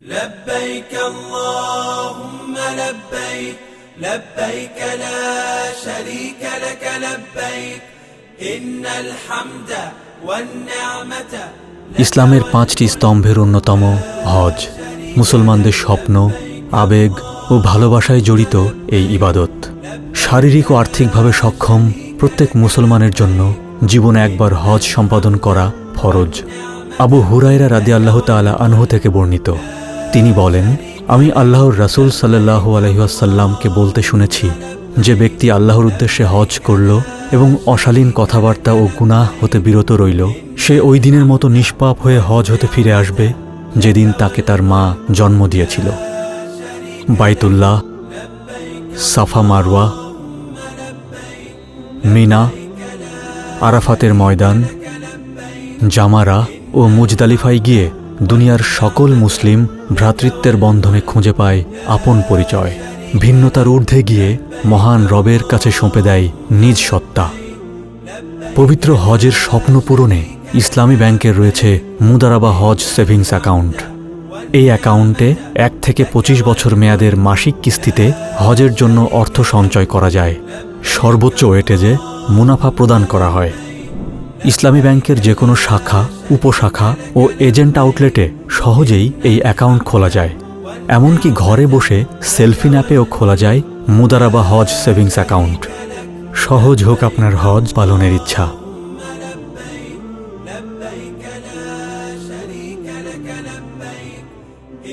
لبيك اللهم لبيك لبيك لا شريك لك لبيك إن الحمد والنعمة ইসলামের 5টি স্তম্ভের অন্যতম হজ। মুসলমানদের স্বপ্ন, আবেগ ও ভালোবাসায় জড়িত এই ইবাদত। শারীরিক ও আর্থিকভাবে সক্ষম প্রত্যেক মুসলমানের জন্য জীবনে একবার হজ সম্পাদন করা ফরজ। আবু হুরায়রা রাদিয়াল্লাহু তাআলা আনহু থেকে বর্ণিত, তিনি বলেন, আমি আল্লাহর রাসূল সাল্লাল্লাহু আলাইহি ওয়াসাল্লামকে বলতে শুনেছি, যে ব্যক্তি আল্লাহর উদ্দেশ্যে হজ করল এবং অশালীন কথাবার্তা ও গুনাহ হতে বিরত রইল, সে ওই দিনের মতো নিষ্পাপ হয়ে হজ হতে ফিরে আসবে যেদিন তাকে তার মা জন্ম দিয়েছিল। বাইতুল্লাহ, সাফা মারওয়া, মিনা, আরাফাতের ময়দান, জামারা ও মুজদালিফায় গিয়ে দুনিয়ার সকল মুসলিম ভ্রাতৃত্বের বন্ধনে খুঁজে পায় আপন পরিচয়। ভিন্নতার ঊর্ধ্বে গিয়ে মহান রবের কাছে সঁপে দেয় নিজ সত্তা। পবিত্র হজের স্বপ্ন পূরণে ইসলামী ব্যাংকের রয়েছে মুদারাবা হজ সেভিংস অ্যাকাউন্ট। এই অ্যাকাউন্টে 1 থেকে 25 বছর মেয়াদের মাসিক কিস্তিতে হজের জন্য অর্থ সঞ্চয় করা যায়। সর্বোচ্চ ওয়েটেজে মুনাফা প্রদান করা হয়। ইসলামী ব্যাংকের যে কোনো শাখা, উপশাখা ও এজেন্ট আউটলেটে সহজেই এই অ্যাকাউন্ট খোলা যায়। এমনকি ঘরে বসে সেলফি ন্যাপেও খোলা যায় মুদারাবা হজ সেভিংস অ্যাকাউন্ট। সহজ হোক আপনার হজ পালনের ইচ্ছা।